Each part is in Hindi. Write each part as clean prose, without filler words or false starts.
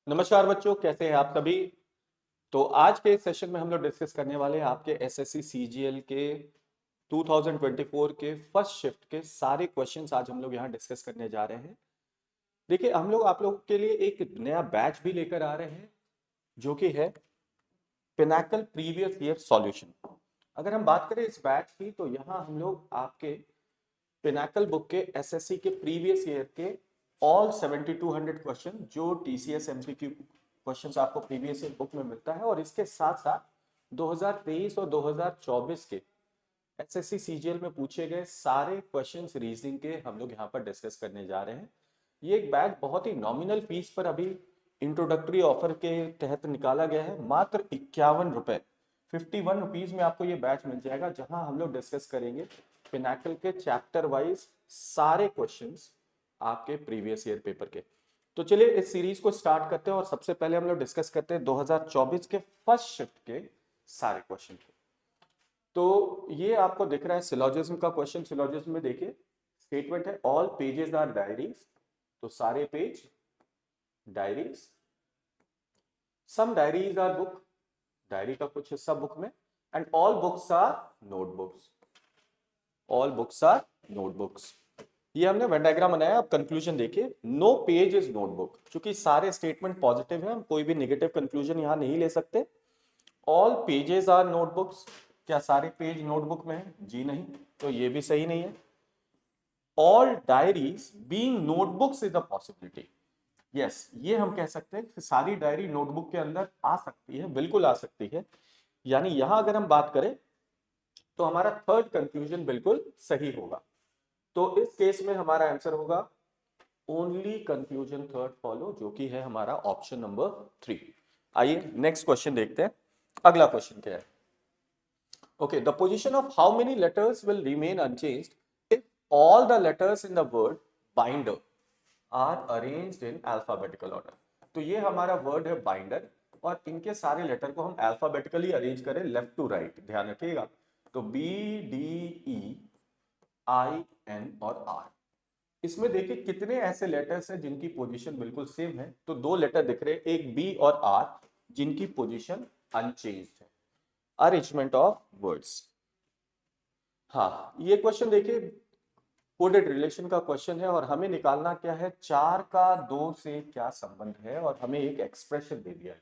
नमस्कार बच्चों, कैसे हैं आप सभी। तो आज के सेशन में हम लोग डिस्कस करने वाले हैं आपके एसएससी सीजीएल के 2024 के फर्स्ट शिफ्ट के सारे क्वेश्चंस आज हम लोग यहाँ डिस्कस करने जा रहे हैं। देखिए, हम लोग आप लोगों के लिए एक नया बैच भी लेकर आ रहे हैं जो कि है पिनाकल प्रीवियस ईयर सॉल्यूशन। अगर हम बात करें इस बैच की तो यहाँ हम लोग आपके पिनाकल बुक के एसएससी के प्रीवियस ईयर के ऑल 7200 क्वेश्चन जो टीसीएस एमसीक्यू क्वेश्चंस आपको प्रीवियस ईयर बुक में मिलता है, और इसके साथ साथ 2023 और 2024 के एसएससी सीजीएल में पूछे गए सारे क्वेश्चंस रीजनिंग के हम लोग यहाँ पर डिस्कस करने जा रहे हैं। ये एक बैच बहुत ही नॉमिनल फीस पर अभी इंट्रोडक्टरी ऑफर के तहत निकाला गया है। मात्र 51 रुपए, 51 रुपीज में आपको ये बैच मिल जाएगा, जहां हम लोग डिस्कस करेंगे पिनाकल के चैप्टर वाइज सारे क्वेश्चंस आपके प्रीवियस ईयर पेपर के। तो चलिए इस सीरीज को स्टार्ट करते हैं और सबसे पहले हम लोग डिस्कस करते हैं 2024 के फर्स्ट शिफ्ट के सारे क्वेश्चन। तो ये आपको दिख रहा है सिलोजिज्म का क्वेश्चन। सिलोजिज्म में देखिए स्टेटमेंट है ऑल पेजेस आर डायरीज, तो सारे page diaries. Some diaries are book, diary का कुछ हिस्सा बुक में। And all books are notebooks, all books are notebooks. ये हमने वेन डायग्राम बनाया। अब कंक्लूजन देखिए, नो पेज इज नोटबुक। चूंकि सारे स्टेटमेंट पॉजिटिव है, हम कोई भी नेगेटिव कंक्लूजन यहां नहीं ले सकते। ऑल पेजेस आर नोटबुक्स, क्या सारे पेज नोटबुक में है? जी नहीं, तो ये भी सही नहीं है। All diaries being notebooks is a possibility. Yes, ये हम कह सकते हैं कि सारी डायरी नोटबुक के अंदर आ सकती है, बिल्कुल आ सकती है। यानी यहां अगर हम बात करें तो हमारा थर्ड कंक्लूजन बिल्कुल सही होगा। तो इस केस में हमारा आंसर होगा ओनली कंक्लूजन थर्ड फॉलो, जो कि है हमारा ऑप्शन नंबर 3। आइए नेक्स्ट क्वेश्चन देखते हैं। अगला क्वेश्चन क्या है? Okay, the position of how many letters will remain unchanged if all the letters in the word binder are arranged in alphabetical order। तो ये हमारा वर्ड है बाइंडर, और इनके सारे लेटर को हम अल्फाबेटिकली अरेंज करें लेफ्ट टू राइट, ध्यान रखिएगा। तो बी, डी, ई, आई, एन और आर। इसमें देखिए कितने ऐसे लेटर्स हैं जिनकी पोजीशन बिल्कुल सेम है। तो दो लेटर दिख रहे हैं, एक बी और आर, जिनकी पोजीशन अनचेंज्ड है। Arrangement of words. हाँ, ये क्वेश्चन देखिए कोडेड रिलेशन का क्वेश्चन है, और हमें निकालना क्या है, 4 का 2 से क्या संबंध है, और हमें एक एक्सप्रेशन दे दिया है।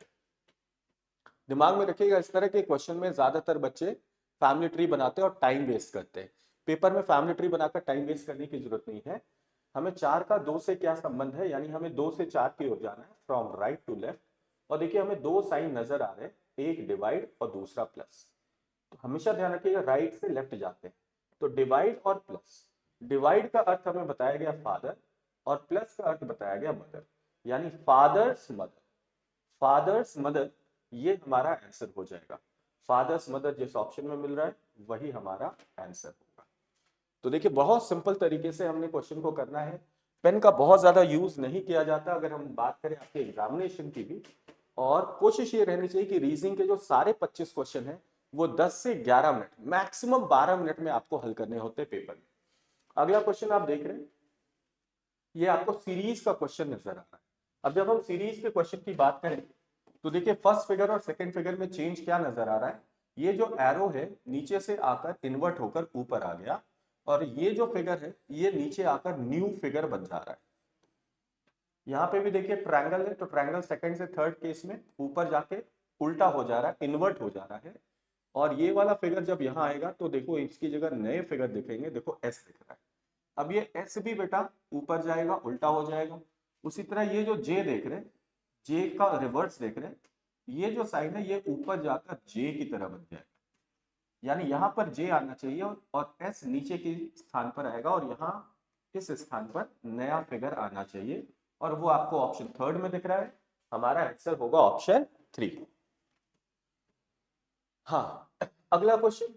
दिमाग में रखिएगा, इस तरह के क्वेश्चन में ज्यादातर बच्चे फैमिली ट्री बनाते हैं और टाइम वेस्ट करते हैं। पेपर में फैमिली ट्री बनाकर टाइम वेस्ट करने की जरूरत नहीं है। हमें 4 का 2 से क्या संबंध है, यानी हमें 2 से 4 की ओर जाना है, फ्रॉम राइट टू लेफ्ट। और देखिए हमें दो साइन नजर आ रहे हैं, एक डिवाइड और दूसरा प्लस। तो हमेशा ध्यान रखिएगा राइट से लेफ्ट जाते हैं। तो डिवाइड और प्लस, डिवाइड का अर्थ हमें बताया गया फादर, और प्लस का अर्थ बताया गया मदर, यानी फादर्स मदर। फादर्स मदर, ये हमारा आंसर हो जाएगा। फादर्स मदर जिस ऑप्शन में मिल रहा है वही हमारा आंसर होगा। तो देखिए बहुत सिंपल तरीके से हमने क्वेश्चन को करना है। पेन का बहुत ज्यादा यूज नहीं किया जाता अगर हम बात करें आपके एग्जामिनेशन की भी। और कोशिश ये रहनी चाहिए कि रीजनिंग के जो सारे 25 क्वेश्चन हैं वो 10 से 11 मिनट, मैक्सिमम 12 मिनट में आपको हल करने होते हैं पेपर में। अगला क्वेश्चन आप देख रहे हैं, ये आपको सीरीज का क्वेश्चन नजर आ रहा है। अब जब हम सीरीज के क्वेश्चन की बात करें तो देखिए फर्स्ट फिगर और सेकंड फिगर में चेंज क्या नजर आ रहा है। ये जो एरो है नीचे से आकर इन्वर्ट होकर ऊपर आ गया, और ये जो फिगर है ये नीचे आकर न्यू फिगर बन जा रहा है। यहाँ पे भी देखिए ट्रायंगल है, तो ट्रायंगल सेकंड से थर्ड केस में ऊपर जाके उल्टा हो जा रहा है, इन्वर्ट हो जा रहा है। और ये वाला फिगर जब यहाँ आएगा तो देखो इसकी जगह नए फिगर दिखेंगे, देखो एस दिख रहा है। अब ये एस भी बेटा ऊपर जाएगा, उल्टा हो जाएगा। उसी तरह ये जो जे देख रहे हैं, जे का रिवर्स देख रहे हैं, ये जो साइन है ये ऊपर जाकर जे की तरह बन जाएगा। यानी यहाँ पर जे आना चाहिए और एस नीचे के स्थान पर आएगा, और यहाँ इस स्थान पर नया फिगर आना चाहिए, और वो आपको ऑप्शन थर्ड में दिख रहा है। हमारा आंसर होगा ऑप्शन 3। हाँ, अगला क्वेश्चन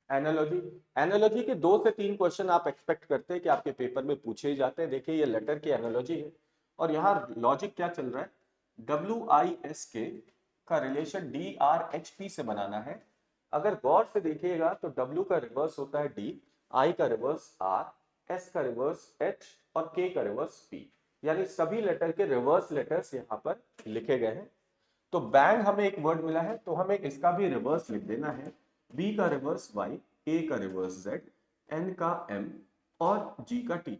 एनालॉजी। एनालॉजी के 2 से 3 क्वेश्चन आप एक्सपेक्ट करते हैं कि आपके पेपर में पूछे ही जाते हैं। देखिए ये लेटर की एनालॉजी है, और यहाँ लॉजिक क्या चल रहा है, WISK का रिलेशन DRHP से बनाना है। अगर गौर से देखिएगा तो W का रिवर्स होता है D, I का रिवर्स R, S का रिवर्स H और K का रिवर्स P। यानी सभी लेटर के रिवर्स लेटर्स यहाँ पर लिखे गए हैं। तो बैंग हमें एक वर्ड मिला है, तो हमें इसका भी रिवर्स लिख देना है। बी का रिवर्स वाई, ए का रिवर्स जेड, एन का एम और जी का टी।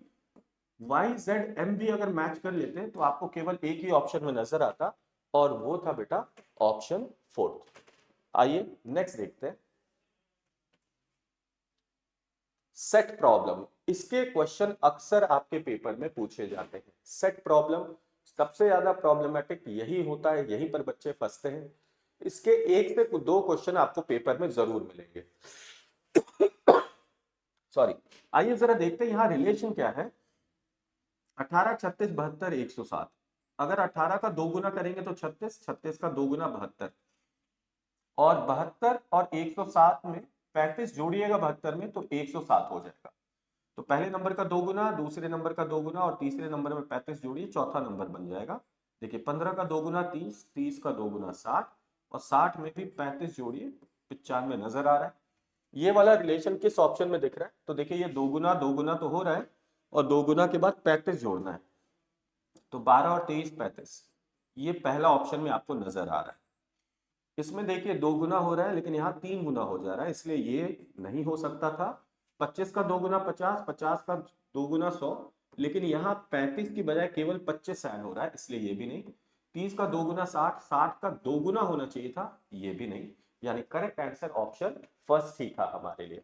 वाई जेड एम भी अगर मैच कर लेते हैं तो आपको केवल एक ही ऑप्शन में नजर आता, और वो था बेटा ऑप्शन फोर्थ। आइए नेक्स्ट देखते हैं, सेट प्रॉब्लम। इसके क्वेश्चन अक्सर आपके पेपर में पूछे जाते हैं। सेट प्रॉब्लम सबसे ज्यादा प्रॉब्लमेटिक यही होता है, यहीं पर बच्चे फंसते हैं। इसके एक से दो क्वेश्चन आपको पेपर में जरूर मिलेंगे। सॉरी, आइए जरा देखते हैं यहां रिलेशन क्या है। 18, 36, 72, 107। अगर 18 का दो गुना करेंगे तो 36, 36 का दो गुना 72, और 72 और 107 में 35 जोड़िएगा 72 में तो 107 हो जाएगा। तो पहले नंबर का दो गुना, दूसरे नंबर का दो गुना, और तीसरे नंबर में 35 जोड़िए, चौथा नंबर बन जाएगा। देखिए 15 का दो गुना 30, 30 का दो गुना 60, और 60 में भी 35 जोड़िए, 95 नजर आ रहा है। ये वाला रिलेशन किस ऑप्शन में दिख रहा है? तो देखिए ये दो गुना तो हो रहा है, और दो गुना के बाद 35 जोड़ना है, तो 12 और 23 35। ये पहला ऑप्शन में आपको नजर आ रहा है। इसमें देखिए दो गुना हो रहा है, लेकिन यहाँ तीन गुना हो जा रहा है, इसलिए ये नहीं हो सकता था। 25 का दो गुना 50, 50 का दो गुना 100, लेकिन यहाँ 35 की बजाय केवल 25 ऐड हो रहा है, इसलिए ये भी नहीं। 30 का दो गुना 60, 60 का दो गुना होना चाहिए था, ये भी नहीं। यानी करेक्ट आंसर ऑप्शन फर्स्ट ही था हमारे लिए।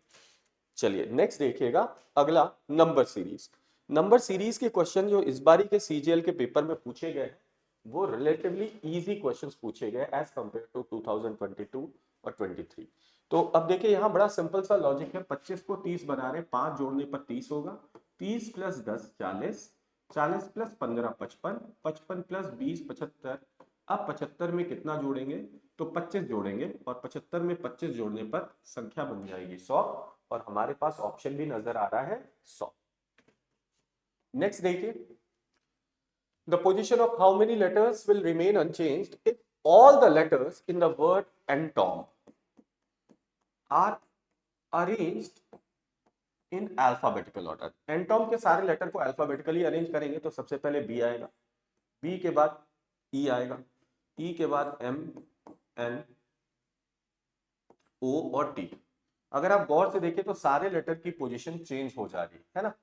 चलिए नेक्स्ट देखिएगा, अगला नंबर सीरीज। नंबर सीरीज के क्वेश्चन जो इस बारी के सीजीएल के पेपर में पूछे गए हैं, वो रिलेटिवली इजी क्वेश्चंस पूछे गए एज कंपेयर टू 2022 और 23। तो अब देखिए यहाँ बड़ा सिंपल सा लॉजिक है। 25 को 30 बना रहे, 5 जोड़ने पर 30 होगा, 30 प्लस 10 40, 40 प्लस 15 55, 55 प्लस 20 75। अब 75 में कितना जोड़ेंगे? तो 25 जोड़ेंगे, और 75 में 25 जोड़ने पर संख्या बन जाएगी 100, और हमारे पास ऑप्शन भी नजर आ रहा है 100। नेक्स्ट देखिए, the position of how many letters will remain unchanged if all the letters in the word Antom are arranged in alphabetical order। Antom के सारे लेटर को अल्फाबेटिकली अरेंज करेंगे तो सबसे पहले बी आएगा, बी के बाद ई आएगा, ई के बाद एम, एन, ओ और टी। अगर आप गौर से देखें तो सारे लेटर की पोजीशन चेंज हो जा रही है ना,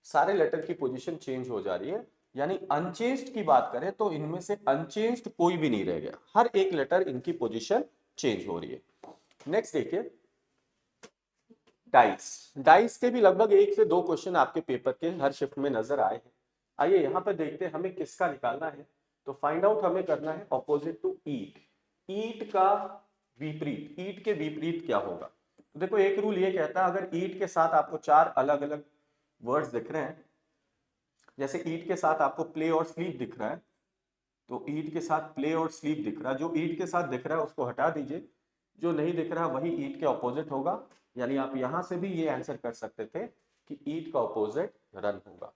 सारे लेटर की पोजीशन चेंज हो जा रही है। यानी अनचेंज्ड की बात करें तो इनमें से अनचेंज्ड कोई भी नहीं रह गया, हर एक लेटर इनकी पोजीशन चेंज हो रही है। नेक्स्ट देखिए, डाइस। डाइस के भी लगभग एक से दो क्वेश्चन आपके पेपर के हर शिफ्ट में नजर आए हैं। आइए यहां पर देखते हैं हमें किसका निकालना है। तो फाइंड आउट हमें करना है ऑपोजिट टू ईट। ईट का विपरीत, ईट के विपरीत क्या होगा? तो देखो एक रूल ये कहता है, अगर ईट के साथ आपको चार अलग अलग वर्ड्स दिख रहे हैं, जैसे ईट के साथ आपको प्ले और स्लीप दिख रहा है, तो ईट के साथ प्ले और स्लीप दिख रहा है, जो ईट के साथ दिख रहा है उसको हटा दीजिए, जो नहीं दिख रहा वही ईट के ऑपोजिट होगा। यानी आप यहां से भी ये आंसर कर सकते थे कि ईट का ऑपोजिट रन होगा।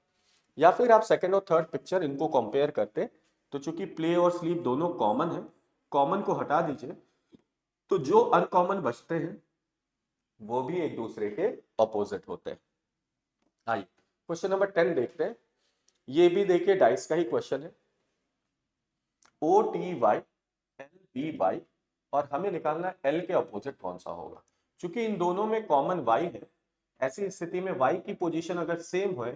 या फिर आप सेकंड और थर्ड पिक्चर इनको कंपेयर करते, तो चूंकि प्ले और स्लीप दोनों कॉमन है, कॉमन को हटा दीजिए, तो जो अनकॉमन बचते हैं वो भी एक दूसरे के ऑपोजिट होते हैं। आइए क्वेश्चन नंबर 10 देखते हैं। ये भी देखिए डाइस का ही क्वेश्चन है, O T Y L B Y, और हमें निकालना है एल के ऑपोजिट कौन सा होगा। क्योंकि इन दोनों में कॉमन वाई है, ऐसी स्थिति में वाई की पोजीशन अगर सेम हो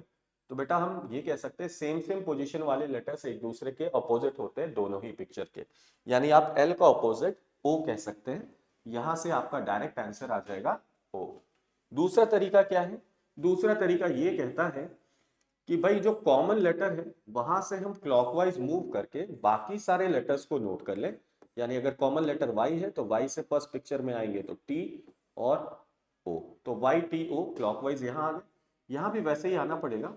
तो बेटा हम ये कह सकते हैं सेम सेम पोजीशन वाले लेटर्स एक दूसरे के ऑपोजिट होते हैं दोनों ही पिक्चर के। यानी आप एल का ऑपोजिट ओ कह सकते हैं। यहां से आपका डायरेक्ट आंसर आ जाएगा ओ। दूसरा तरीका क्या है? दूसरा तरीका ये कहता है कि भाई जो कॉमन लेटर है वहां से हम क्लॉकवाइज मूव करके बाकी सारे लेटर्स को नोट कर लें। यानी अगर कॉमन लेटर वाई है तो वाई से फर्स्ट पिक्चर में आएंगे तो टी और ओ, तो वाई टी ओ क्लॉकवाइज यहां आ गए। यहां भी वैसे ही आना पड़ेगा,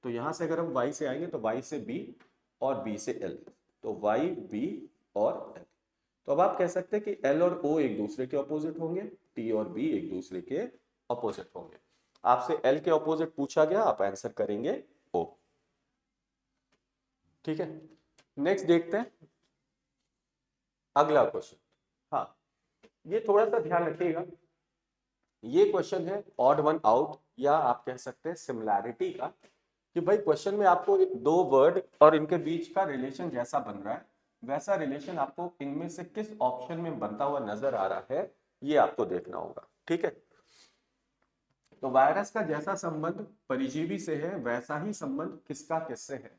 तो यहां से अगर हम वाई से आएंगे तो वाई से बी और बी से एल, तो वाई बी और एल। तो अब आप कह सकते हैं कि एल और ओ एक दूसरे के ऑपोजिट होंगे, टी और बी एक दूसरे के ऑपोजिट होंगे। आपसे एल के ऑपोजिट पूछा गया, आप आंसर करेंगे ओ। ठीक है, नेक्स्ट देखते हैं अगला क्वेश्चन। हाँ, ये थोड़ा सा ध्यान रखिएगा, ये क्वेश्चन है ऑड वन आउट, या आप कह सकते हैं सिमिलैरिटी का, कि भाई क्वेश्चन में आपको दो वर्ड और इनके बीच का रिलेशन जैसा बन रहा है, वैसा रिलेशन आपको इनमें से किस ऑप्शन में बनता हुआ नजर आ रहा है, ये आपको देखना होगा। ठीक है, तो वायरस का जैसा संबंध परजीवी से है, वैसा ही संबंध किसका किससे है?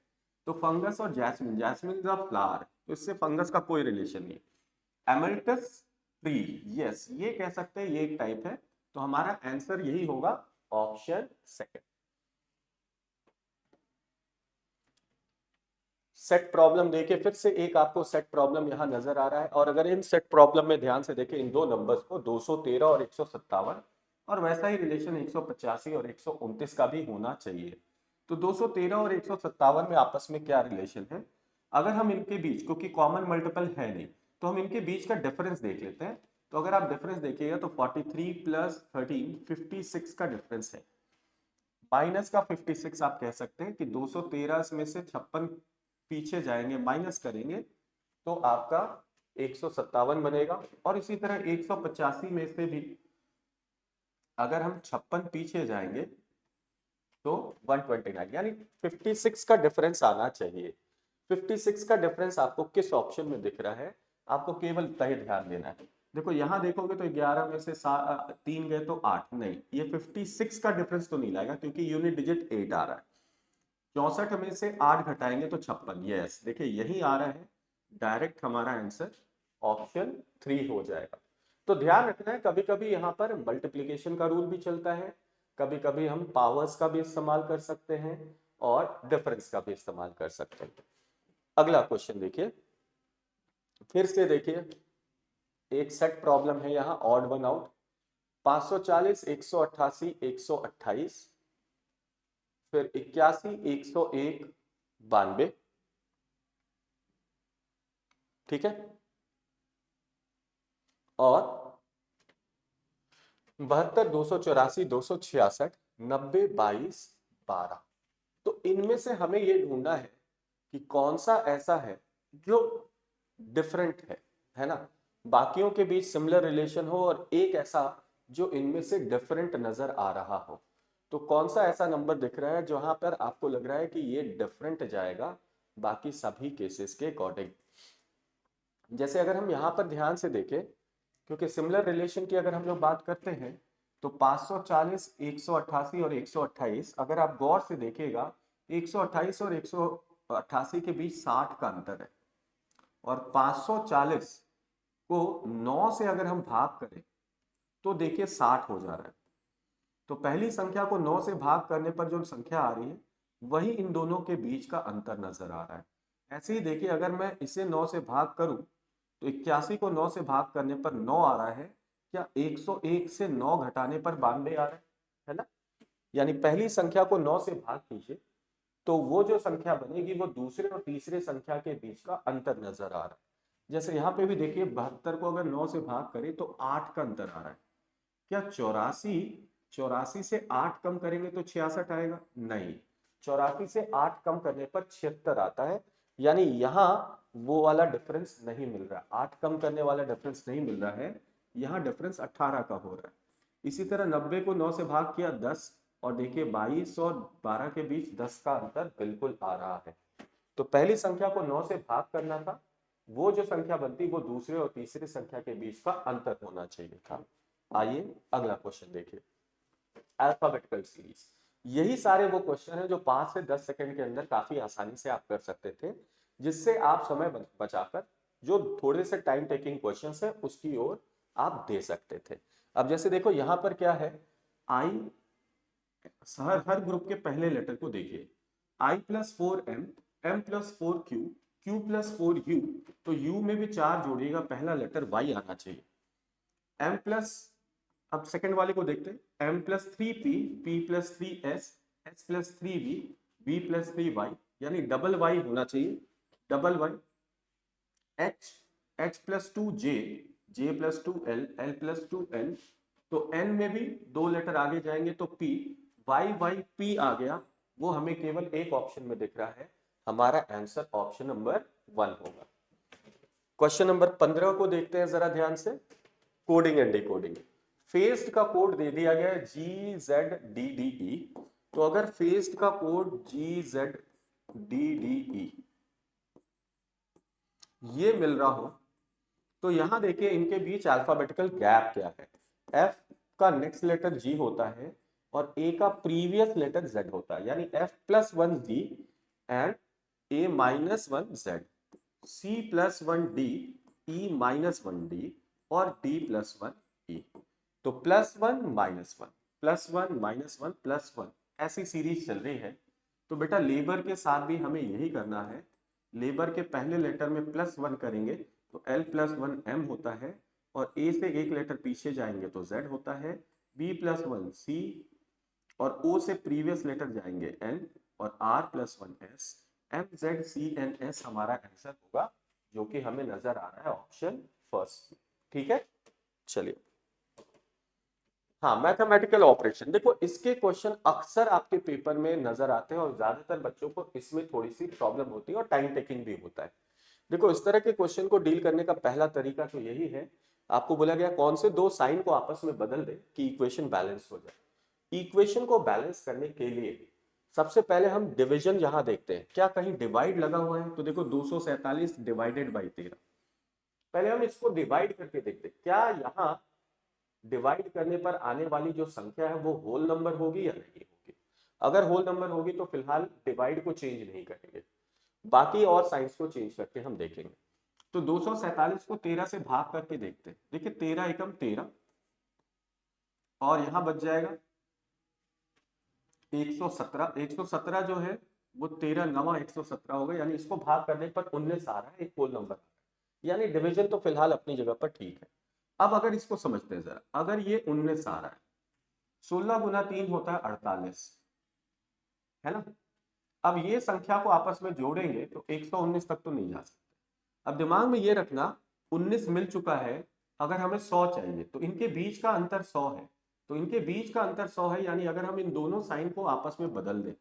तो फंगस और jasmine, jasmine is a flower, तो इससे फंगस का कोई रिलेशन नहीं। एमल्टस ट्री, यस ये कह सकते हैं, ये एक टाइप है। तो हमारा आंसर यही होगा, ऑप्शन सेकंड। सेट प्रॉब्लम देखिए, फिर से एक आपको सेट प्रॉब्लम यहां नजर आ रहा है, और अगर इन सेट प्रॉब्लम में ध्यान से देखें इन दो नंबर्स को, 213 और 157, और वैसा ही रिलेशन 185 और 129 का भी होना चाहिए। तो 213 और 157 में आपस में क्या रिलेशन है? अगर हम इनके बीच, क्योंकि कॉमन मल्टीपल है नहीं, तो हम इनके बीच का डिफरेंस देख लेते हैं। तो अगर आप डिफरेंस देखिएगा तो 43 प्लस 13 56 का डिफरेंस है। माइनस का 56 आप कह सकते हैं कि 213 में से 56 पीछे जाएंगे, माइनस करेंगे तो आपका 157 बनेगा। और इसी तरह 185 में से भी अगर हम 56 पीछे जाएंगे तो 129, यानी 56 का डिफरेंस आना चाहिए। 56 का डिफरेंस आपको किस ऑप्शन में दिख रहा है, आपको केवल तय ध्यान देना है। देखो यहां देखोगे तो 11 में से 3 गए तो 8, नहीं ये 56 का डिफरेंस तो नहीं लाएगा, क्योंकि यूनिट डिजिट 8 आ रहा है। 64 में से 8 घटाएंगे तो 56, यस देखिए यही आ रहा है, डायरेक्ट हमारा आंसर ऑप्शन 3 हो जाएगा। तो ध्यान रखना है, कभी कभी यहाँ पर मल्टीप्लीकेशन का रूल भी चलता है, कभी कभी हम पावर्स का भी इस्तेमाल कर सकते हैं और डिफरेंस का भी इस्तेमाल कर सकते हैं। अगला क्वेश्चन देखिए, फिर से देखिए एक सेट प्रॉब्लम है यहाँ, ऑड वन आउट। 540, 188, 128, फिर 81, 101, 92। ठीक है, और 72, 284, 266, 90, 22, 12। तो इनमें से हमें यह ढूंढना है कि कौन सा ऐसा है जो डिफरेंट है ना, बाकियों के बीच सिमिलर रिलेशन हो और एक ऐसा जो इनमें से डिफरेंट नजर आ रहा हो। तो कौन सा ऐसा नंबर दिख रहा है जहां पर आपको लग रहा है कि ये डिफरेंट जाएगा बाकी सभी केसेस के अकॉर्डिंग? जैसे अगर हम यहां पर ध्यान से देखें, क्योंकि सिमिलर रिलेशन की अगर हम लोग बात करते हैं तो 540, 188 और 128, अगर आप गौर से देखिएगा 128 और 188 के बीच 60 का अंतर है, और 540 को 9 से अगर हम भाग करें तो देखिए 60 हो जा रहा है। तो पहली संख्या को 9 से भाग करने पर जो संख्या आ रही है वही इन दोनों के बीच का अंतर नजर आ रहा है। ऐसे ही देखिए अगर मैं इसे 9 से भाग करूं तो 81 को 9 से भाग करने पर 9 आ रहा है, क्या 101 से 9 घटाने पर 92 आ रहा है ना? यानी पहली संख्या को 9 से भाग कीजिए तो वो जो संख्या बनेगी वो दूसरे और तीसरे संख्या के बीच का अंतर नजर आ रहा है। जैसे यहाँ पे भी देखिए 72 को अगर 9 से भाग करें तो 8 का अंतर आ रहा है। क्या 84 से 8 कम करेंगे तो 66 आएगा? नहीं, 84 से 8 कम करने पर 76 आता है। यानी यहाँ वो वाला डिफरेंस नहीं मिल रहा, 8 कम करने वाला डिफरेंस नहीं मिल रहा है, यहाँ डिफरेंस 18 का हो रहा है। इसी तरह 90 को 9 से भाग किया 10, और देखिए 22 और 12 के बीच 10 का अंतर बिल्कुल आ रहा है। तो पहली संख्या को 9 से भाग करना था, वो जो संख्या बनती वो दूसरे और तीसरे संख्या के बीच का अंतर होना चाहिए था। आइए अगला क्वेश्चन देखिए, अल्फाबेटिकल सीरीज। यही सारे वो क्वेश्चन है जो 5 से 10 सेकंड के अंदर काफी आसानी से आप कर सकते थे, जिससे आप समय बचाकर जो थोड़े से टाइम टेकिंग क्वेश्चन है उसकी ओर आप दे सकते थे। अब जैसे देखो यहां पर क्या है, आई, हर ग्रुप के पहले लेटर को देखिए, I plus 4m, m plus 4q, q plus 4u, तो u में भी 4 जोड़िएगा, पहला लेटर y आना चाहिए। m प्लस, अब सेकंड वाले को देखते हैं, m plus 3p, p plus 3s, s plus 3v, v plus 3y, यानी डबल y होना चाहिए, double y। h, h plus 2j, j plus 2l, l plus 2n, तो n में भी 2 लेटर आगे जाएंगे तो p, y p आ गया, वो हमें केवल एक ऑप्शन में दिख रहा है, हमारा आंसर ऑप्शन नंबर 1 होगा। क्वेश्चन नंबर 15 को देखते हैं जरा ध्यान से, कोडिंग एंड डिकोडिंग। फेस्ड का कोड दे दिया गया है GZDDE, तो अगर फेस्ड का कोड GZDDE ये मिल रहा हो, तो यहां देखिए इनके बीच अल्फाबेटिकल गैप क्या है। F का नेक्स्ट लेटर G होता है और A का प्रीवियस लेटर Z होता है, यानी F+1G and A-1Z, C+1D, E-1D और D+1E। तो +1 -1 +1 -1 +1 ऐसी सीरीज चल रही है। तो बेटा लेबर के साथ भी हमें यही करना है। लेबर के पहले लेटर में +1 करेंगे तो L+1M होता है, और A से एक लेटर पीछे जाएंगे तो Z होता है, B+1 C, और O से प्रीवियस लेटर जाएंगे N, और R+1 S, MZCNS हमारा आंसर होगा, जो कि हमें नजर आ रहा है ऑप्शन फर्स्ट। ठीक है, चलिए। हाँ, मैथमेटिकल ऑपरेशन, देखो इसके क्वेश्चन अक्सर आपके पेपर में नजर आते हैं और ज्यादातर बच्चों को इसमें थोड़ी सी प्रॉब्लम होती है और टाइम टेकिंग भी होता है। देखो इस तरह के क्वेश्चन को डील करने का पहला तरीका तो यही है, आपको बोला गया कौन से दो साइन को आपस में बदल दे कि इक्वेशन बैलेंस हो जाए। इक्वेशन को बैलेंस करने के लिए सबसे पहले हम डिवीजन यहां देखते हैं, क्या कहीं डिवाइड लगा हुआ है। तो देखो 247 डिवाइडेड बाई 13, पहले हम इसको डिवाइड करके देखते हैं क्या यहाँ डिवाइड करने पर आने वाली जो संख्या है वो होल नंबर होगी या नहीं होगी। अगर होल नंबर होगी तो फिलहाल डिवाइड को चेंज नहीं करेंगे, बाकी और साइंस को चेंज करके हम देखेंगे। तो 247 को 13 से भाग करके देखते हैं। देखिए 13 एकम 13, और यहां बच जाएगा 117। 117 जो है वो 13 9 117 होगा, यानी इसको भाग करने पर 19 आ रहा है, एक होल नंबर, यानी डिवीजन तो फिलहाल अपनी जगह पर ठीक है। अब अगर इसको समझते हैं जरा, अगर ये 19 आ रहा है, 16 गुना 3 होता है 48, है ना। अब ये संख्या को आपस में जोड़ेंगे तो 119 तक तो नहीं जा सकते। अब दिमाग में ये रखना 19 मिल चुका है, अगर हमें 100 चाहिए तो इनके बीच का अंतर 100 है। तो इनके बीच का अंतर 100 है, यानी अगर हम इन दोनों साइन को आपस में बदल दें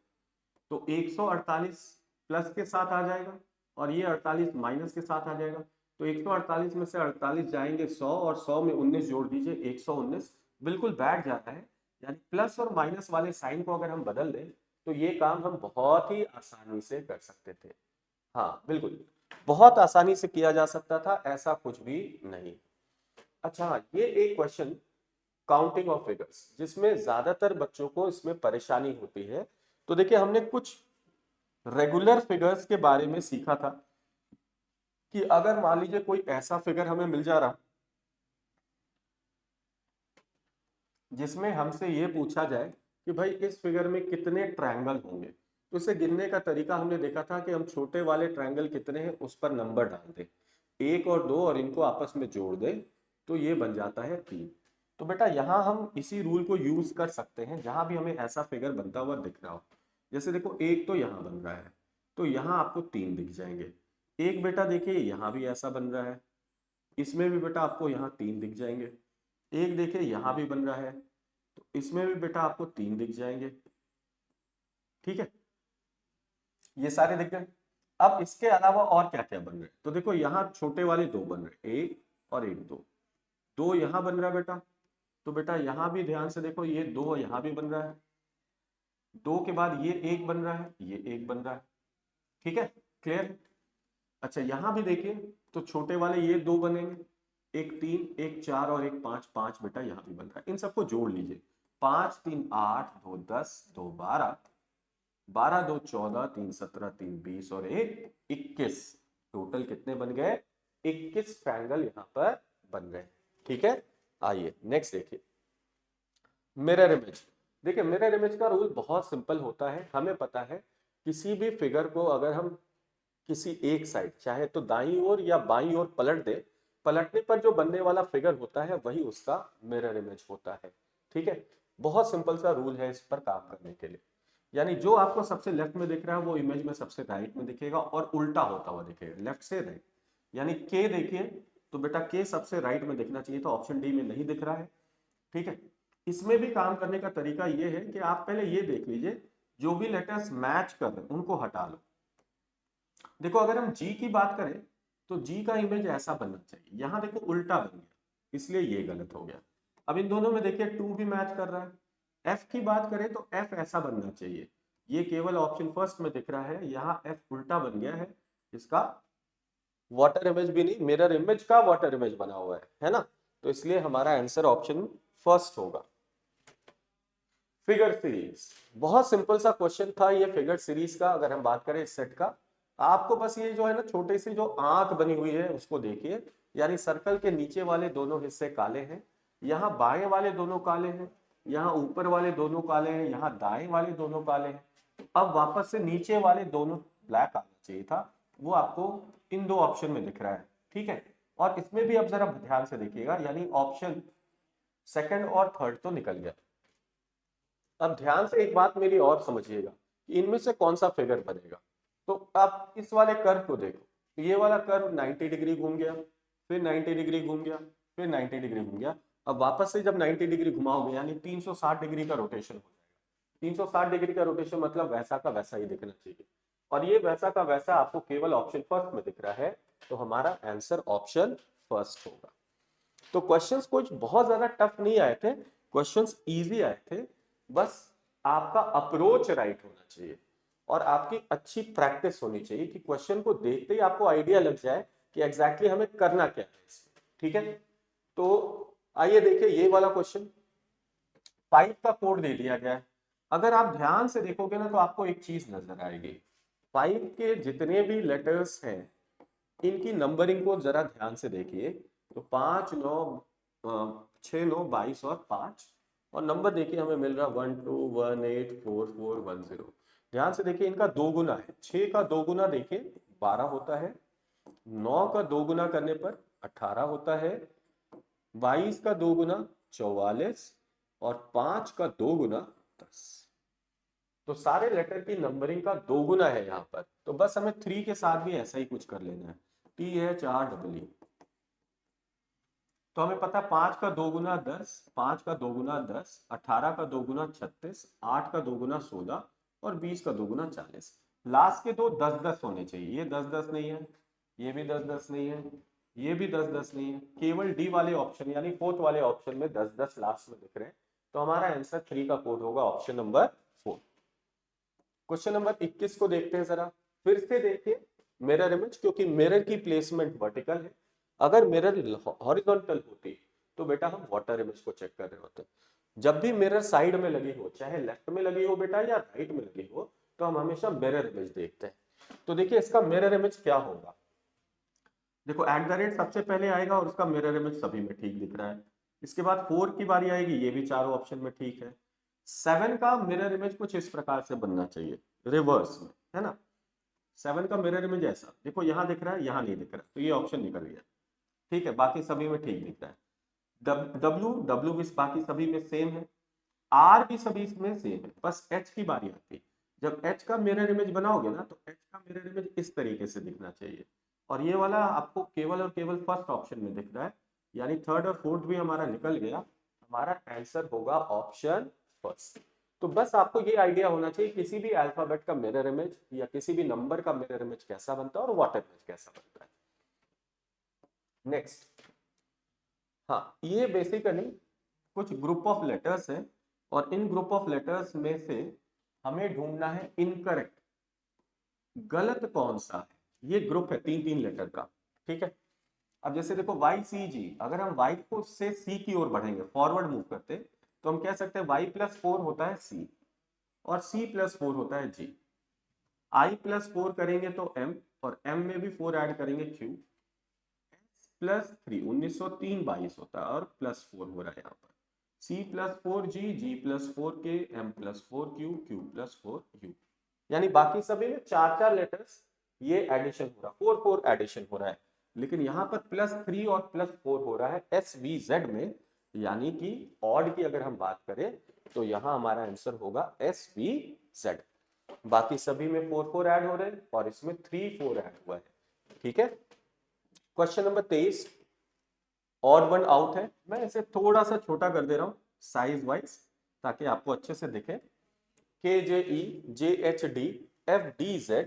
तो 148 प्लस के साथ आ जाएगा और ये 48 माइनस के साथ आ जाएगा। तो 148 में से 48 जाएंगे 100, और 100 में 19 जोड़ दीजिए 119, बिल्कुल बैठ जाता है। यानी प्लस और माइनस वाले साइन को अगर हम बदल दें तो ये काम हम बहुत ही आसानी से कर सकते थे। हाँ बिल्कुल, बहुत आसानी से किया जा सकता था, ऐसा कुछ भी नहीं। अच्छा, ये एक क्वेश्चन काउंटिंग ऑफ फिगर्स जिसमें ज्यादातर बच्चों को इसमें परेशानी होती है। तो देखिए हमने कुछ रेगुलर फिगर्स के बारे में सीखा था कि अगर मान लीजिए कोई ऐसा फिगर हमें मिल जा रहा जिसमें हमसे ये पूछा जाए कि भाई इस फिगर में कितने ट्रायंगल होंगे, तो इसे गिनने का तरीका हमने देखा था कि हम छोटे वाले ट्रायंगल कितने हैं उस पर नंबर डाल दें, 1 और 2, और इनको आपस में जोड़ दें तो ये बन जाता है 3। तो बेटा यहाँ हम इसी रूल को यूज कर सकते हैं जहां भी हमें ऐसा फिगर बनता हुआ दिख रहा हो। जैसे देखो एक तो यहाँ बन रहा है, तो यहाँ आपको 3 दिख जाएंगे। एक बेटा देखिए यहाँ भी ऐसा बन रहा है, इसमें भी बेटा आपको यहाँ 3 दिख जाएंगे। एक देखिए यहाँ भी बन रहा है, तो इसमें भी बेटा आपको 3 दिख जाएंगे। ठीक है, ये सारे दिख गए। अब इसके अलावा और क्या क्या बन रहे हैं, तो देखो यहाँ छोटे वाले 2 बन रहे हैं, एक और एक, दो, दो यहाँ बन रहा है बेटा। तो बेटा यहाँ भी ध्यान से देखो, ये 2 यहाँ भी बन रहा है, 2 के बाद ये एक बन रहा है, ये एक बन रहा है। ठीक है, क्लियर। अच्छा यहाँ भी देखिए, तो छोटे वाले ये 2 बनेंगे, एक 3, एक 4 और एक 5, 5 बेटा यहाँ भी बन रहा है। इन सबको जोड़ लीजिए, 5 3 8, 2 10, 2 12, 12 2 14, 3 17, 3 20 और 1 21। टोटल कितने बन गए? 21 ट्रायंगल यहाँ पर बन गए। ठीक है, आइए नेक्स्ट देखिए, मिरर इमेज। देखिए मिरर इमेज का रूल बहुत सिंपल होता है, हमें पता है किसी भी फिगर को अगर हम किसी एक साइड चाहे तो दाईं ओर या बाईं ओर पलट दे, पलटने पर जो बनने वाला फिगर होता है वही उसका मिरर इमेज होता है। ठीक है, बहुत सिंपल सा रूल है इस पर काम करने के लिए। यानी जो आपको सबसे लेफ्ट में दिख रहा है वो इमेज में सबसे राइट में दिखेगा और उल्टा होता हुआ दिखेगा, लेफ्ट से राइट। यानी के देखिए, तो बेटा के सबसे राइट में दिखना चाहिए, तो ऑप्शन डी में नहीं दिख रहा है। ठीक है, इसमें भी काम करने का तरीका ये है कि आप पहले ये देख लीजिए जो भी लेटर्स मैच कर रहे हैं उनको हटा लो। देखो अगर हम जी की बात करें तो जी का इमेज ऐसा बनना चाहिए, यहां देखो उल्टा बन गया, इसलिए ये गलत हो गया। अब इन दोनों में देखिए 2 भी मैच कर रहा है, एफ की बात करें तो एफ ऐसा बनना चाहिए, ये केवल ऑप्शन फर्स्ट में दिख रहा है, यहाँ एफ उल्टा बन गया है, इसका वाटर इमेज भी नहीं, मिरर इमेज का वाटर इमेज बना हुआ है ना। तो इसलिए हमारा आंसर ऑप्शन फर्स्ट होगा। फिगर सीरीज, बहुत सिंपल सा क्वेश्चन था ये फिगर सीरीज का। अगर हम बात करें इस सेट का, आपको बस ये जो है ना छोटी सी जो आंख बनी हुई है उसको देखिए, यानी सर्कल के नीचे वाले दोनों हिस्से काले हैं, यहाँ बाएं वाले दोनों काले हैं, यहाँ ऊपर वाले दोनों काले हैं, यहाँ दाएं वाले दोनों काले हैं। अब वापस से नीचे वाले दोनों ब्लैक आना चाहिए था, वो आपको इन दो ऑप्शन में दिख रहा है, ठीक है। और इसमें भी अब जरा ध्यान से देखिएगा, यानी ऑप्शन सेकंड और थर्ड तो निकल गया। अब ध्यान से एक बात मेरी और समझिएगा, इनमें से कौन सा फिगर बनेगा। तो आप इस वाले कर्व को देखो, ये वाला कर्व 90 डिग्री घूम गया, फिर 90 डिग्री घूम गया, फिर 90 डिग्री घूम गया। अब वापस से जब 90 डिग्री घुमाओगे यानी 360 डिग्री का रोटेशन हो जाएगा। 360 डिग्री का रोटेशन मतलब वैसा का वैसा ही दिखना चाहिए, और ये वैसा का वैसा आपको केवल ऑप्शन फर्स्ट में दिख रहा है, तो हमारा आंसर ऑप्शन फर्स्ट होगा। तो क्वेश्चंस कुछ बहुत ज्यादा टफ नहीं आए थे, क्वेश्चंस इजी आए थे, बस आपका अप्रोच राइट होना चाहिए और आपकी अच्छी प्रैक्टिस होनी चाहिए कि क्वेश्चन को देखते ही आपको आइडिया लग जाए कि एग्जैक्टली हमें करना क्या है इसमें, ठीक है। तो आइए देखिए ये वाला क्वेश्चन, पाइप का कोड दे दिया गया है। अगर आप ध्यान से देखोगे ना तो आपको एक चीज नजर आएगी, पाइप के जितने भी लेटर्स हैं इनकी नंबरिंग को जरा ध्यान से देखिए। तो 5 9 6 9 22 और 5, और नंबर देखिए हमें मिल रहा 1 2 1 8 4 4 1 0। ध्यान से देखिए इनका दो गुना है, 6 का दो गुना देखिए 12 होता है, 9 का दो गुना करने पर 18 होता है, 22 का दो गुना 44, और 5 का दो गुना 10। तो सारे लेटर की नंबरिंग का दो गुना है यहाँ पर, तो बस हमें 3 के साथ भी ऐसा ही कुछ कर लेना है, THREE। तो हमें पता है 5 का दो गुना 10, 5 का दो गुना 10, 18 का दो गुना 36, 8 का दो गुना 16 और 20 का दो गुना 40। लास्ट के दो 10 10 होने चाहिए, ये 10 10 नहीं है, ये भी 10 10 नहीं है, ये भी 10 10 नहीं है, केवल डी वाले ऑप्शन यानी फोर्थ वाले ऑप्शन में 10 10 लास्ट में दिख रहे हैं। तो हमारा आंसर 3 का कोड होगा ऑप्शन नंबर 4। क्वेश्चन नंबर 21 को देखते हैं जरा, फिर से देखिए मिरर इमेज, क्योंकि मिरर की प्लेसमेंट वर्टिकल है, अगर मिरर हॉरिजॉन्टल होती तो बेटा हम वाटर इमेज को चेक कर रहे होते। जब भी मिरर साइड में लगी हो, चाहे लेफ्ट में लगी हो बेटा या राइट में लगी हो, तो हम हमेशा मिरर इमेज देखते हैं। तो देखिए इसका मिरर इमेज क्या होगा, देखो एट द रेट सबसे पहले आएगा और उसका मिरर इमेज सभी में ठीक दिख रहा है। इसके बाद 4 की बारी आएगी, ये भी चारों ऑप्शन में ठीक है। 7 का मिरर इमेज कुछ इस प्रकार से बनना चाहिए, रिवर्स में, है ना। 7 का मिरर इमेज ऐसा देखो, यहाँ दिख रहा है यहाँ नहीं दिख रहा, तो ये ऑप्शन निकल गया, ठीक है। बाकी सभी में ठीक दिख रहा है। डब्ल्यू भी बाकी सभी में सेम है, आर भी सभी में सेम है, बस एच की बारी आती है। जब एच का मिरर इमेज बनाओगे ना तो एच का मिरर इमेज इस तरीके से दिखना चाहिए, और ये वाला आपको केवल और केवल फर्स्ट ऑप्शन में दिख रहा है, यानी थर्ड और फोर्थ भी हमारा निकल गया। हमारा आंसर होगा ऑप्शन फर्स्ट। तो बस आपको ये आइडिया होना चाहिए किसी भी अल्फाबेट का मिरर इमेज या किसी भी नंबर का मिरर इमेज कैसा बनता है और वाटर इमेज कैसा बनता है। नेक्स्ट, हाँ ये बेसिकली कुछ ग्रुप ऑफ लेटर्स है, और इन ग्रुप ऑफ लेटर्स में से हमें ढूंढना है इनकरेक्ट, गलत कौन सा है। ये ग्रुप है 3 3 लेटर का, ठीक है। अब जैसे देखो YCG, अगर हम Y को से C की ओर बढ़ेंगे, फॉरवर्ड मूव करते, तो हम कह सकते हैं Y+4 होता है C, और C+4 होता है G। I+4 करेंगे तो M, और M में भी 4 ऐड करेंगे Q। S+3 1903 22 होता है, और +4 हो रहा है यहाँ पर। C+4G, G+4K, M+4Q, Q+4U, यानी बाकी सभी में 4 4 लेटर्स ये एडिशन हो रहा है, 4 4 एडिशन हो रहा है, लेकिन यहाँ पर +3 और +4 हो रहा है SVZ में, यानी कि ऑड की अगर हम बात करें तो यहाँ हमारा आंसर होगा SVZ। बाकी सभी में 4 4 ऐड हो रहे हैं और इसमें 3 4 ऐड हुआ है, ठीक है। Question number 23, odd one out है, मैं इसे थोड़ा सा छोटा कर दे रहा हूं साइज वाइज ताकि आपको अच्छे से दिखे। KJE JHD FDZ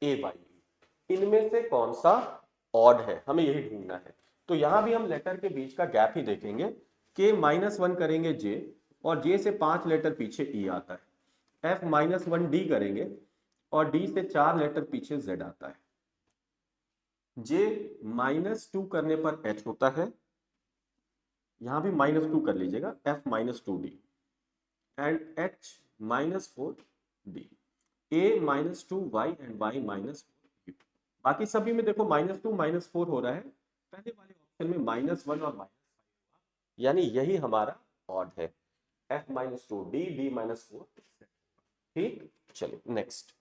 AYE, इनमें से कौन सा ऑड है, हमें यही ढूंढना है। तो यहां भी हम लेटर के बीच का गैप ही देखेंगे, K -1 करेंगे J, और जे से 5 लेटर पीछे ई आता है। एफ माइनस 1 डी करेंगे और डी से 4 लेटर पीछे जेड आता है। जे -2 करने पर एच होता है, यहां भी -2 कर लीजिएगा, F -2 D and H -4 D, A -2 Y and Y -4 U. बाकी सभी में देखो -2 -4 हो रहा है, पहले वाले ऑप्शन में -1 और -5, यानी यही हमारा ऑड है, f -2 डी डी -4। ठीक, चलिए नेक्स्ट।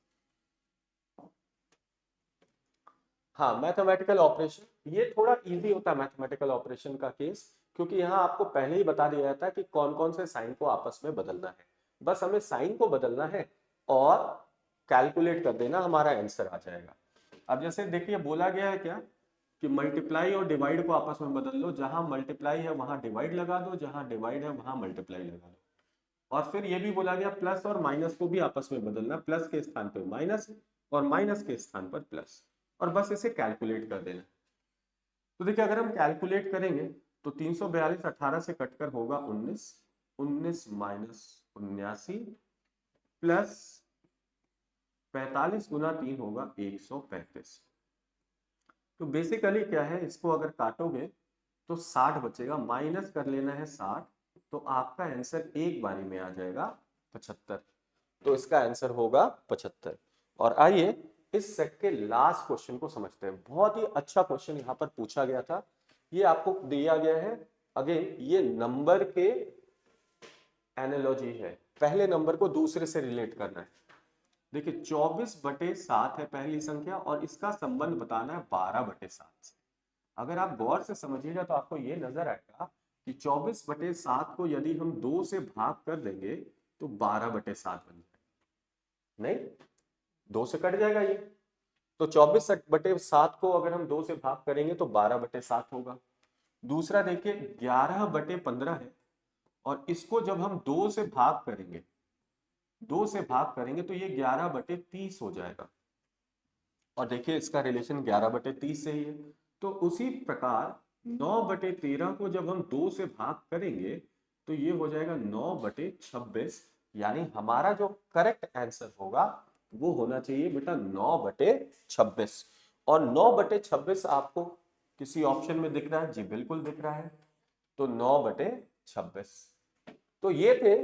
हाँ, मैथमेटिकल ऑपरेशन, ये थोड़ा इजी होता है मैथमेटिकल ऑपरेशन का केस, क्योंकि यहाँ आपको पहले ही बता दिया जाता है कि कौन कौन से साइन को आपस में बदलना है। बस हमें साइन को बदलना है और कैलकुलेट कर देना, हमारा आंसर आ जाएगा। अब जैसे देखिए बोला गया है क्या कि मल्टीप्लाई और डिवाइड को आपस में बदल लो, जहां मल्टीप्लाई है वहां डिवाइड लगा दो, जहां डिवाइड है वहां मल्टीप्लाई लगा दो। और फिर ये भी बोला गया प्लस और माइनस को भी आपस में बदलना, प्लस के स्थान पर माइनस और माइनस के स्थान पर प्लस, और बस इसे कैलकुलेट कर देना। तो देखिए अगर हम कैलकुलेट करेंगे तो 342 18 से कटकर होगा 19, 19 माइनस 79 प्लस 45 गुना 3 होगा 135। तो बेसिकली क्या है, इसको अगर काटोगे तो 60 बचेगा, माइनस कर लेना है 60, तो आपका आंसर एक बारी में आ जाएगा 75। तो इसका आंसर होगा 75। और आइए इस सेट के लास्ट क्वेश्चन को समझते हैं। बहुत ही अच्छा क्वेश्चन यहाँ पर पूछा गया था, ये आपको दिया गया है। अगेन ये नंबर के एनालॉजी है, पहले नंबर को दूसरे से रिलेट करना है। देखिए 24/7 है पहली संख्या और इसका संबंध बताना है 12/7 से। अगर आप गौर से समझिएगा तो आपको ये नजर आएगा कि 24/7 को यदि हम 2 से भाग कर देंगे तो 12/7 बन जाएगा। नहीं, 2 से कट जाएगा ये, तो 24/7 को अगर हम 2 से भाग करेंगे तो 12/7 होगा। दूसरा देखिए 11/15 है और इसको जब हम 2 से भाग करेंगे, 2 से भाग करेंगे तो ये 11/30 हो जाएगा। और देखिए इसका रिलेशन 11/30 से ही है। तो उसी प्रकार 9/13 को जब हम 2 से भाग करेंगे तो ये हो जाएगा 9/26, यानी हमारा जो करेक्ट आंसर होगा वो होना चाहिए बेटा 9/26। और 9/26 आपको किसी ऑप्शन में दिख रहा है? जी बिल्कुल दिख रहा है, तो 9/26। तो ये थे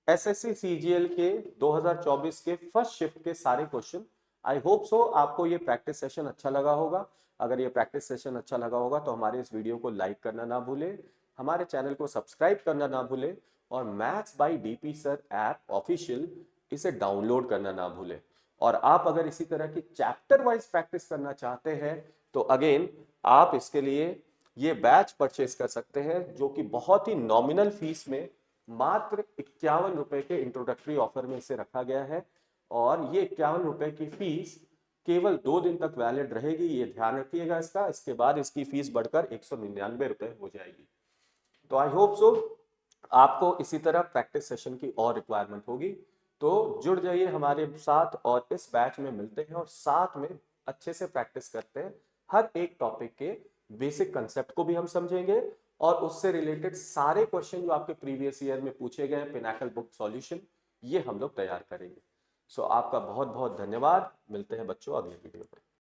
एसएससी सीजीएल के 2024 के फर्स्ट शिफ्ट के सारे क्वेश्चन। आई होप सो आपको ये प्रैक्टिस सेशन अच्छा लगा होगा। अगर ये प्रैक्टिस सेशन अच्छा लगा होगा तो हमारे इस वीडियो को लाइक करना ना भूलें, हमारे चैनल को सब्सक्राइब करना ना भूलें और maths by DP sir app official इसे डाउनलोड करना ना भूलें। और आप अगर इसी तरह की चैप्टर वाइज प्रैक्टिस करना चाहते हैं तो अगेन आप इसके लिए ये बैच परचेज कर सकते हैं, जो कि बहुत ही नॉमिनल फीस में मात्र 51 रुपए के इंट्रोडक्टरी ऑफर में इसे रखा गया है। और ये 51 रुपए की फीस केवल 2 दिन तक वैलिड रहेगी, ये ध्यान रखिएगा इसका। इसके बाद इसकी फीस बढ़कर 199 रुपए हो जाएगी। तो आई होप सो आपको इसी तरह प्रैक्टिस सेशन की और रिक्वायरमेंट होगी, तो जुड़ जाइए हमारे साथ और इस बैच में मिलते हैं और साथ में अच्छे से प्रैक्टिस करते हैं। हर एक टॉपिक के बेसिक कंसेप्ट को भी हम समझेंगे और उससे रिलेटेड सारे क्वेश्चन जो आपके प्रीवियस ईयर में पूछे गए हैं, पिनाकल बुक सॉल्यूशन, ये हम लोग तैयार करेंगे। सो आपका बहुत बहुत धन्यवाद। मिलते हैं बच्चों अगले वीडियो में।